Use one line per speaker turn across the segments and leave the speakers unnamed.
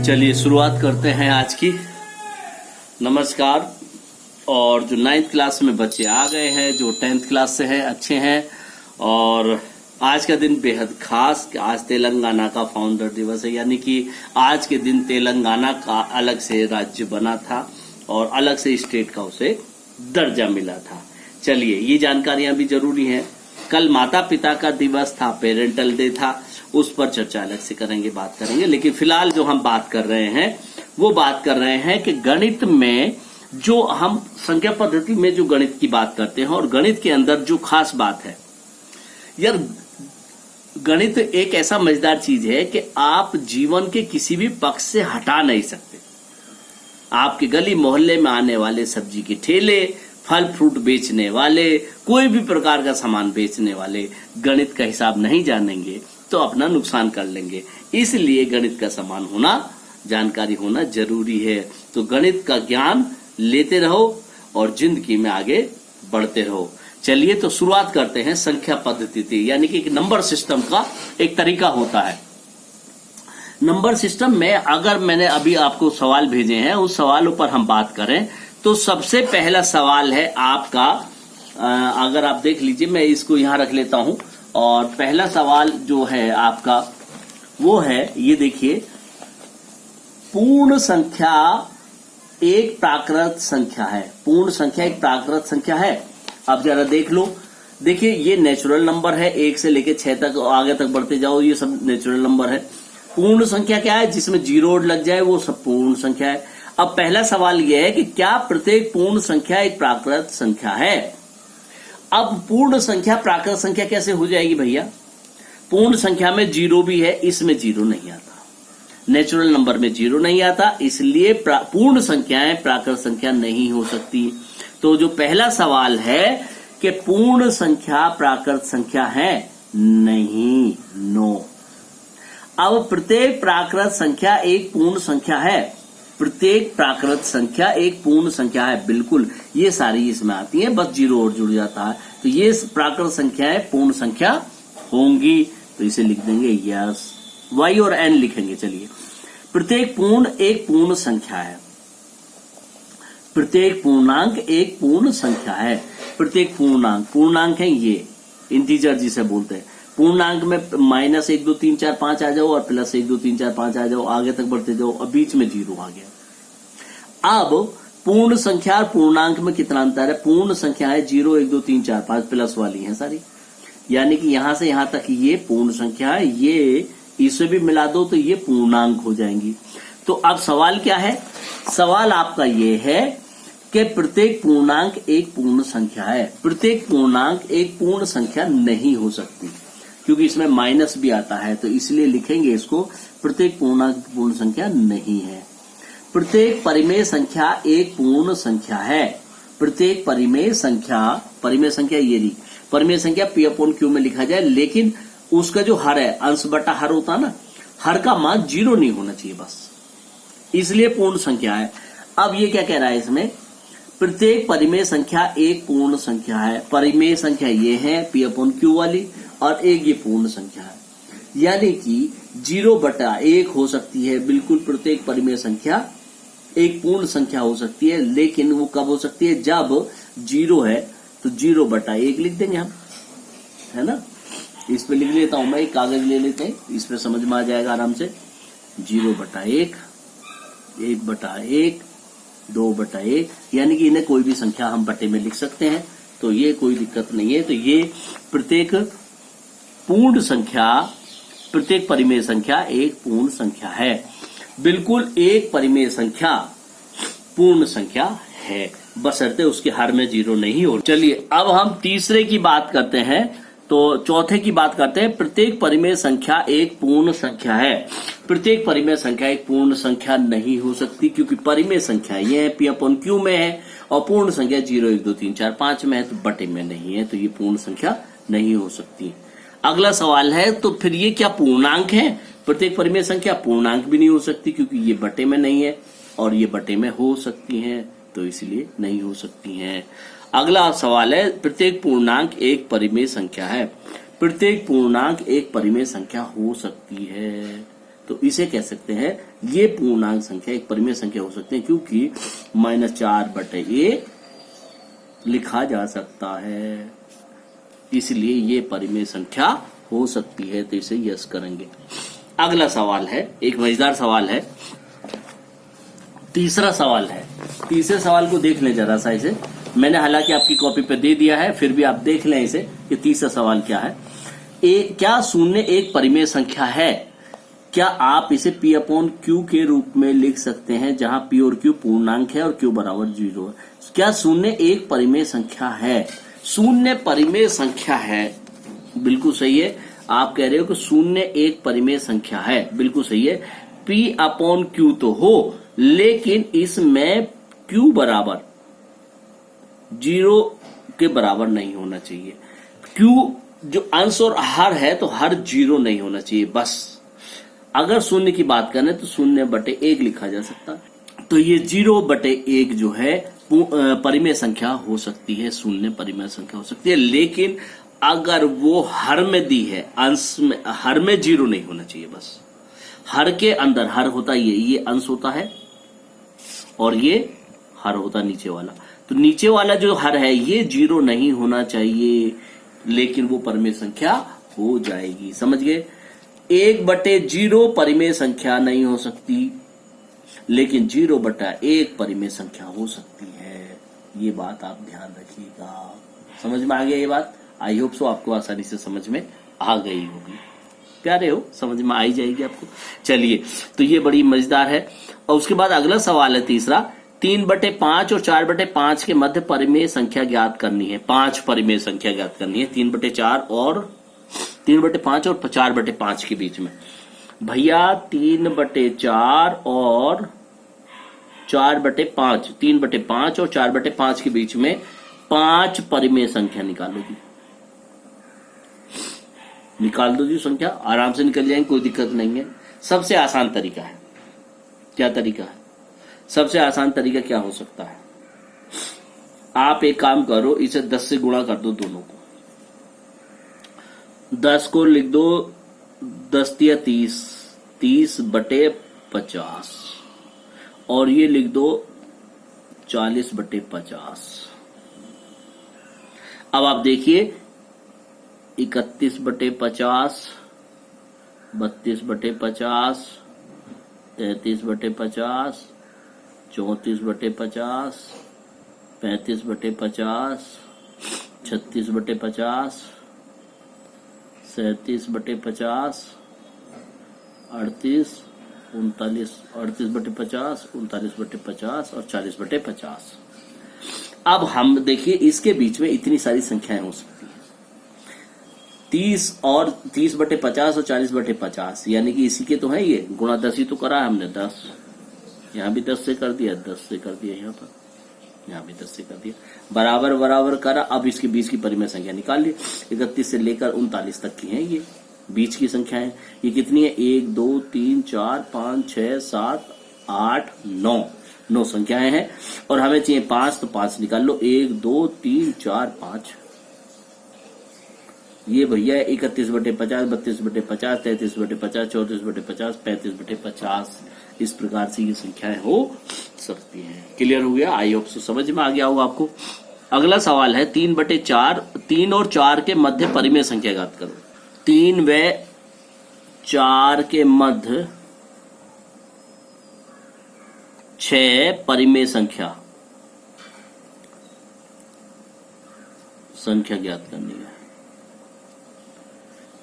चलिए शुरुआत करते हैं आज की। नमस्कार। और जो 9th क्लास में बच्चे आ गए हैं, जो 10th क्लास से हैं, अच्छे हैं। और आज का दिन बेहद खास, आज तेलंगाना का फाउंडर दिवस है, यानी कि आज के दिन तेलंगाना का अलग से राज्य बना था और अलग से स्टेट का उसे दर्जा मिला था। चलिए, ये जानकारियां भी जरूरी हैं। कल माता पिता का दिवस था, पेरेंटल डे था, उस पर चर्चा अलग से करेंगे, बात करेंगे। लेकिन फिलहाल जो हम बात कर रहे हैं वो बात कर रहे हैं कि गणित में जो हम संख्या पद्धति में जो गणित की बात करते हैं और गणित के अंदर जो खास बात है, यार गणित एक ऐसा मजेदार चीज है कि आप जीवन के किसी भी पक्ष से हटा नहीं सकते। आपके गली मोहल्ले में आने वाले सब्जी के ठेले, फल फ्रूट बेचने वाले, कोई भी प्रकार का सामान बेचने वाले गणित का हिसाब नहीं जानेंगे तो अपना नुकसान कर लेंगे। इसलिए गणित का सामान होना, जानकारी होना जरूरी है। तो गणित का ज्ञान लेते रहो और जिंदगी में आगे बढ़ते रहो। चलिए, तो शुरुआत करते हैं संख्या पद्धति, यानी कि एक नंबर सिस्टम का एक तरीका होता है। नंबर सिस्टम में अगर मैंने अभी आपको सवाल भेजे हैं, उस सवालों पर हम बात करें तो सबसे पहला सवाल है आपका, अगर आप देख लीजिए, मैं इसको यहां रख लेता हूं। और पहला सवाल जो है आपका वो है, ये देखिए, पूर्ण संख्या एक प्राकृत संख्या है। पूर्ण संख्या एक प्राकृत संख्या है। अब जरा देख लो, देखिए ये नेचुरल नंबर है, 1 से लेके 6 तक आगे तक बढ़ते जाओ, ये सब नेचुरल नंबर है। पूर्ण संख्या क्या है? जिसमें जीरो लग जाए वो सब पूर्ण संख्या है। अब पहला सवाल यह है कि क्या प्रत्येक पूर्ण संख्या एक प्राकृत संख्या है? अब पूर्ण संख्या प्राकृत संख्या कैसे हो जाएगी भैया? पूर्ण संख्या में जीरो भी है, इसमें जीरो नहीं आता, नेचुरल नंबर में जीरो नहीं आता, इसलिए पूर्ण संख्याएं प्राकृत संख्या नहीं हो सकती। तो जो पहला सवाल है कि पूर्ण संख्या प्राकृत संख्या है, नहीं, नो। अब प्रत्येक प्राकृत संख्या एक पूर्ण संख्या है। प्रत्येक प्राकृत संख्या एक पूर्ण संख्या है, बिल्कुल, ये सारी इसमें आती है, बस जीरो और जुड़ जाता है। तो ये प्राकृत संख्याएं पूर्ण संख्या होंगी, तो इसे लिख देंगे यस, वाई और एन लिखेंगे। चलिए, प्रत्येक पूर्ण एक पूर्ण संख्या है। प्रत्येक पूर्णांक एक पूर्ण संख्या है। प्रत्येक पूर्णांक है ये इंटीजर जिसे बोलते हैं। पूर्णांक में -1 2 3 4 5 आ जाओ और +1 2 3 4 5 आ जाओ, आगे तक बढ़ते जाओ, और बीच में जीरो आ गया। अब पूर्ण संख्या और पूर्णांक में कितना अंतर है? पूर्ण संख्या है 0 1 2 3 4 5 प्लस वाली है सारी, यानी कि यहां से यहां तक ये पूर्ण संख्या है, ये इसे भी मिला दो तो ये पूर्णांक हो जाएंगी। तो अब सवाल क्या है? सवाल आपका ये है कि प्रत्येक पूर्णांक एक पूर्ण संख्या है। प्रत्येक पूर्णांक एक पूर्ण संख्या नहीं हो सकती, क्योंकि इसमें माइनस भी आता है, तो इसलिए लिखेंगे इसको, प्रत्येक पूर्णांक पूर्ण संख्या नहीं है। प्रत्येक परिमेय संख्या एक पूर्ण संख्या है। प्रत्येक परिमेय संख्या ये रही, परिमेय संख्या P/Q में लिखा जाए, लेकिन उसका जो हर है, अंश बटा हर होता है ना, हर का मान जीरो नहीं होना चाहिए बस, इसलिए पूर्ण संख्या है। अब ये क्या कह रहा है इसमें? प्रत्येक परिमेय संख्या एक पूर्ण संख्या है। परिमेय संख्या ये है P/Q वाली, और एक ये पूर्ण संख्या है, यानी कि 0/1 हो सकती है। बिल्कुल, प्रत्येक परिमेय संख्या एक पूर्ण संख्या हो सकती है, लेकिन वो कब हो सकती है? जब जीरो है, तो 0/1 लिख देंगे हम, है ना। इस पे लिख लेता हूं मैं, एक कागज ले लेते हैं, इस पे समझ में आ जाएगा आराम से। 0/1, 1/1, 2/1, यानी कि इन्हें कोई भी संख्या हम बटे में लिख सकते हैं, तो ये कोई दिक्कत नहीं है। तो ये प्रत्येक पूर्ण संख्या, प्रत्येक परिमेय संख्या एक पूर्ण संख्या है। बिल्कुल, एक परिमेय संख्या पूर्ण संख्या है, बशर्ते उसके हर में जीरो नहीं हो। चलिए, अब हम तीसरे की बात करते हैं, तो चौथे की बात करते हैं। प्रत्येक परिमेय संख्या एक पूर्ण संख्या है। प्रत्येक परिमेय संख्या एक पूर्ण संख्या नहीं हो सकती, क्योंकि परिमेय संख्या ये है, P/Q में है, और पूर्ण संख्या 0 1 2 3 4 5 में है, तो बटे में नहीं है, तो ये पूर्ण संख्या नहीं हो सकती। अगला सवाल है, तो फिर ये क्या पूर्णांक है? प्रत्येक परिमेय संख्या पूर्णांक भी नहीं हो सकती, क्योंकि ये बटे में नहीं है और ये बटे में हो सकती हैं, तो इसलिए नहीं हो सकती हैं। अगला सवाल है, प्रत्येक पूर्णांक एक परिमेय संख्या है। प्रत्येक पूर्णांक एक परिमेय संख्या हो सकती है, तो इसे कह सकते हैं ये पूर्णांक संख्या एक परिमेय संख्या हो सकती है, क्योंकि -4/1 लिखा जा सकता है, इसलिए ये परिमेय संख्या हो सकती है। तो इसे यस करेंगे। अगला सवाल है, एक मजेदार सवाल है, तीसरा सवाल है। तीसरे सवाल को देख लें जरा सा इसे, मैंने हालांकि आपकी कॉपी पे दे दिया है, फिर भी आप देख लें इसे कि तीसरा सवाल क्या है। क्या शून्य एक परिमेय संख्या है? क्या आप इसे P/Q के रूप में लिख सकते हैं, जहां P और Q पूर्णांक है और Q बराबर 0 है? क्या शून्य एक परिमेय संख्या है? शून्य परिमेय संख्या है, बिल्कुल सही है। आप कह रहे हो कि शून्य एक परिमेय संख्या है, बिल्कुल सही है। P/Q तो हो, लेकिन इसमें Q बराबर 0 के बराबर नहीं होना चाहिए। Q जो अंश और हर है तो हर 0 नहीं होना चाहिए। बस अगर शून्य की बात करें तो 0/1 लिखा जा सकता है। तो ये 0/1 जो है परिमेय संख्या हो सकती है, शून्य परिमेय संख्या हो सकती है। लेकिन अगर वो हर में दी है, अंश में, हर में 0 नहीं होना चाहिए। बस हर के अंदर, हर होता ये अंश होता है और ये हर होता नीचे वाला। तो नीचे वाला जो हर है ये 0 नहीं होना चाहिए, लेकिन वो परिमेय संख्या हो जाएगी। समझ गए? 1/0 परिमेय संख्या नहीं हो सकती, लेकिन 0/1 परिमेय संख्या हो सकती है। ये बात आप ध्यान रखिएगा। समझ में आ गया ये बात? आई होप सो आपको आसानी से समझ में आ गई होगी। प्यारे हो, समझ में आ ही जाएगी आपको। चलिए, तो ये बड़ी मजेदार है। और उसके बाद अगला सवाल है तीसरा, 3/5 और 4/5 के मध्य परिमेय संख्या ज्ञात करनी है। 5 परिमेय संख्या ज्ञात करनी है, 3/5 और 4/5 के बीच में। भैया 3/4 और 4/5, 3/5 और 4/5 के बीच में 5 परिमेय संख्या निकालो जी। निकाल दो जी संख्या, आराम से निकल जाएंगे, कोई दिक्कत नहीं है। सबसे आसान तरीका है, क्या तरीका है? सबसे आसान तरीका क्या हो सकता है? आप एक काम करो, इसे 10 से गुणा कर दो दोनों को। 10 को लिख दो 10 या 30, 30/50, और ये लिख दो 40/50। अब आप देखिए 31/50, 32/50, 33/50, 34/50, 35/50, 36/50, 37/50, 38, 39, 38/50, 39/50 और 40/50। अब हम देखिए इसके बीच में इतनी सारी संख्याएं हो सकती हैं, 30/50 और 40/50, यानी कि इसी के तो है ये, गुणा 10 ही तो करा है हमने। 10 यहाँ भी 10 से कर दिया, 10 से कर दिया, यहाँ पर यहाँ भी 10 से कर दिया, बराबर बराबर करा। अब इसके बीच की परिमेय संख्या निकाल ली। 31 से लेकर 39 तक की है ये बीच की संख्या है। ये कितनी है? 1 2 3 4 5 6 7 8 9, 9 संख्याएं हैं, और हमें चाहिए 5, तो 5 निकाल लो। 1 2 3 4 5, ये भैया 31/50, 32/50, 33/50, 34/50, 35/50। इस प्रकार से ये संख्याएं हो सकती हैं। क्लियर हो गया? आई होप सो समझ में आ गया होगा आपको। अगला सवाल है 3/4, 3 और 4 के मध्य परिमेय संख्या ज्ञात करो। 3 व 4 के मध्य 6 परिमेय संख्या ज्ञात करनी है।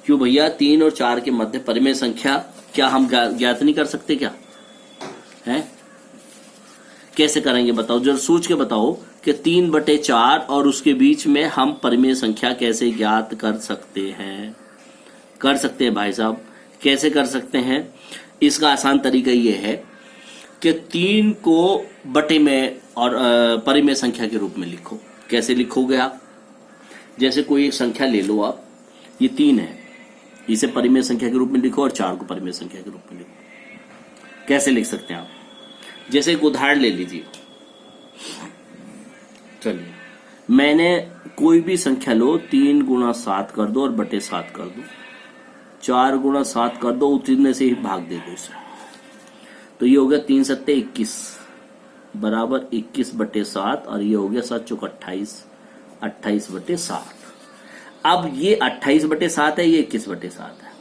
क्यों भैया? 3 और 4 के मध्य परिमेय संख्या क्या हम ज्ञात नहीं कर सकते क्या? हैं? कैसे करेंगे बताओ, जरा सोच के बताओ कि 3/4 और उसके बीच में हम परिमेय संख्या कैसे ज्ञात कर सकते हैं? कर सकते हैं भाई साहब, कैसे कर सकते हैं? इसका आसान तरीका यह है कि 3 को बटे में और परिमेय संख्या के रूप में लिखो। कैसे लिखोगे आप? जैसे कोई एक संख्या ले लो आप, ये 3 है, इसे परिमेय संख्या के रूप में लिखो, और 4 को परिमेय संख्या के रूप में लिखो। कैसे लिख सकते हैं आप? जैसे एक उदाहरण ले लीजिए। चलिए, मैंने कोई भी संख्या लो, 3 × 7 कर दो और बटे 7 कर दो, 4 गुणा 7 कर दो, उतने से ही भाग दे दो इसे। तो ये हो गया 3 सत्ते 21 बराबर 21/7 और ये हो गया 7 चौक 28, 28/7। अब ये 28/7 है, ये 21/7 है,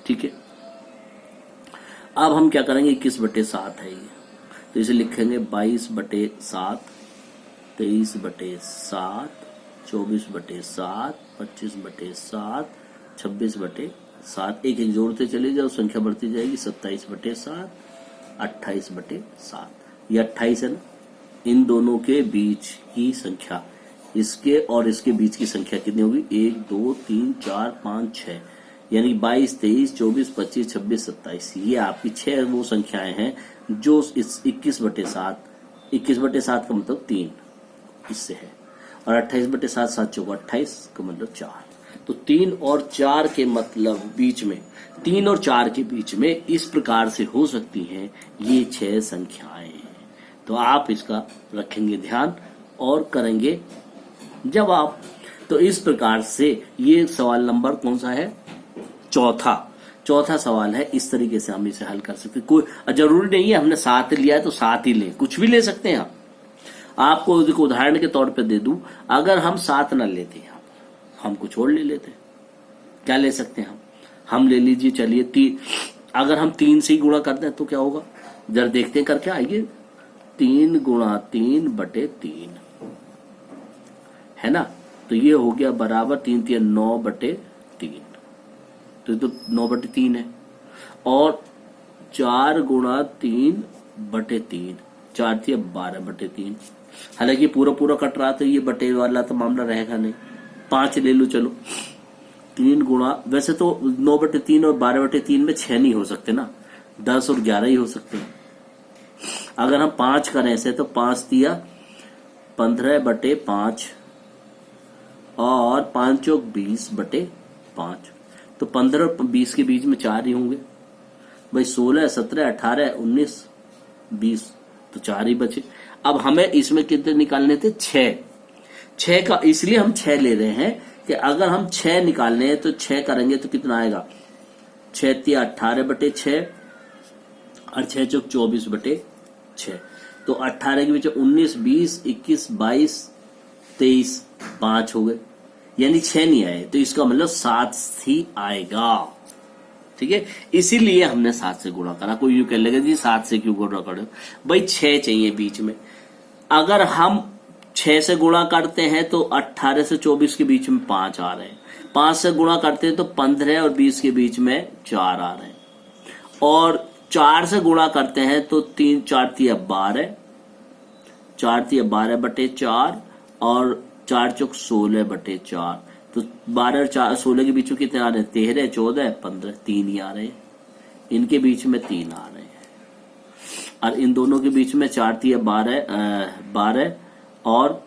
ठीक है। अब हम क्या करेंगे, 21/7 है ये, तो इसे लिखेंगे 22/7, 23/7, 24/7, 25/7, 26/7, एक एक जोड़ते चले जाओ, संख्या बढ़ती जाएगी, 27/7, 28/7। ये 28 है ना, इन दोनों के बीच की संख्या, इसके और इसके बीच की संख्या कितनी होगी, 1 2 3 4 5 6, यानी 22 23 24 25 26 27। ये आपकी 6 वो संख्याएं हैं जो इस 21/7, 21/7 का मतलब 3 इससे है, और 28/7, 7 चौक 28 का मतलब 4। तो 3 और 4 के मतलब बीच में, 3 और 4 के बीच में इस प्रकार से हो सकती हैं ये 6 संख्याएं। तो आप इसका रखेंगे ध्यान और करेंगे जवाब। तो इस प्रकार से ये सवाल नंबर कौन सा है, चौथा सवाल है। इस तरीके से हम इसे हल कर सकते। कोई जरूरी नहीं है हमने 7 लिया है तो 7 ही ले, कुछ भी ले सकते हैं आप। आपको उदाहरण के तौर पे दे दूं, अगर हम 7 न लेते, हम कुछ और ले लेते, क्या ले सकते हैं हम ले लीजिए, चलिए 3, अगर हम 3 से ही गुणा करते हैं तो क्या होगा, जरा देखते हैं करके, आइए 3 गुणा 3/3 है ना, तो ये हो गया बराबर 3 3 9/3, तो ये तो 9/3 है। और 4 गुणा 3/3, 4 3 12/3। हालांकि पूरा पूरा कट रहा तो ये बटे वाला तो मामला रहेगा नहीं, 5 ले लो चलो। 3 गुणा, वैसे तो 9/3 और 12/3 में 6 नहीं हो सकते ना, 10 और 11 ही हो सकते हैं। अगर हम 5 करें ऐसे तो 5 दिया 15/5 और 5 चौक 20/5, तो 15 और 20 के बीच में 4 ही होंगे भाई, 16 17 18 19 20, तो 4 ही बचे। अब हमें इसमें कितने निकालने थे, 6 का, इसलिए हम 6 ले रहे हैं कि अगर हम 6 निकालने हैं तो 6 करेंगे तो कितना आएगा, 6 3 18/6 और 6 चौक 24/6, तो 18 के बीच 19 20 21 22 23 5 हो गए, यानी 6 नहीं आए, तो इसका मतलब 7 ही आएगा, ठीक है। इसीलिए हमने 7 से गुणा करा। कोई यूं कह लेगा जी 7 से क्यों गुणा करो, भाई 6 चाहिए बीच में। अगर हम 6 से गुणा करते हैं तो 18 से 24 के बीच में 5 आ रहे हैं, 5 से गुणा करते हैं तो 15 और 20 के बीच में 4 आ रहे हैं, और 4 से गुणा करते हैं तो 3 4 3 12, 4 3 12/4 और 4 चौक 16/4, तो 12 और 4 16 के बीच में कितने आ रहे हैं, 13 14 15, 3 ही आ रहे हैं, इनके बीच में 3 आ रहे हैं, और इन दोनों के बीच में 4 3 12 और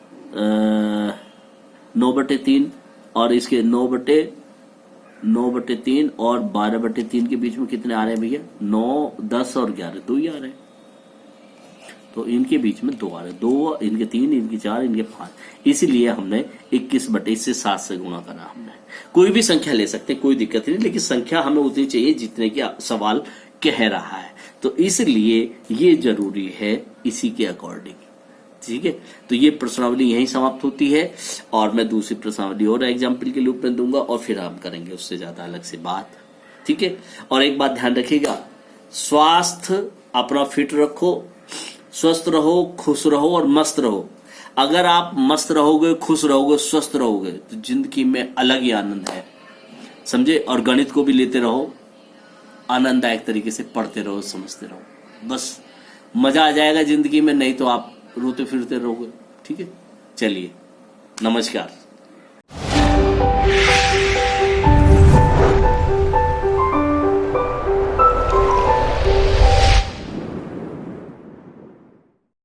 9/3, और इसके 9/3 और 12/3 के बीच में कितने आ रहे हैं भैया, 9 10 और 11, 2 ही आ रहे हैं, तो इनके बीच में 2 आ रहे हैं, 2 इनके 3 इनके 4 इनके 5, इसीलिए हमने 21/, से 7 से गुणा करा। हमने कोई भी संख्या ले सकते हैं, कोई दिक्कत नहीं, लेकिन संख्या हमें उतनी चाहिए जितने की सवाल कह रहा है, तो इसलिए ये जरूरी है इसी के अकॉर्डिंग, ठीक है। तो ये प्रश्नावली यहीं समाप्त होती है, और मैं दूसरी प्रश्नावली और एग्जाम्पल के रूप में दूंगा, और फिर हम करेंगे उससे ज्यादा अलग से बात, ठीक है। और एक बात ध्यान रखिएगा, स्वास्थ्य अपना फिट रखो, स्वस्थ रहो, खुश रहो और मस्त रहो। अगर आप मस्त रहोगे, खुश रहोगे, स्वस्थ रहोगे, तो जिंदगी में अलग ही आनंद है, समझे। और गणित को भी लेते रहो, आनंददायक तरीके से पढ़ते रहो, समझते रहो, बस मजा आ जाएगा जिंदगी में, नहीं तो आप रोते फिरते रहोगे, ठीक है। चलिए, नमस्कार।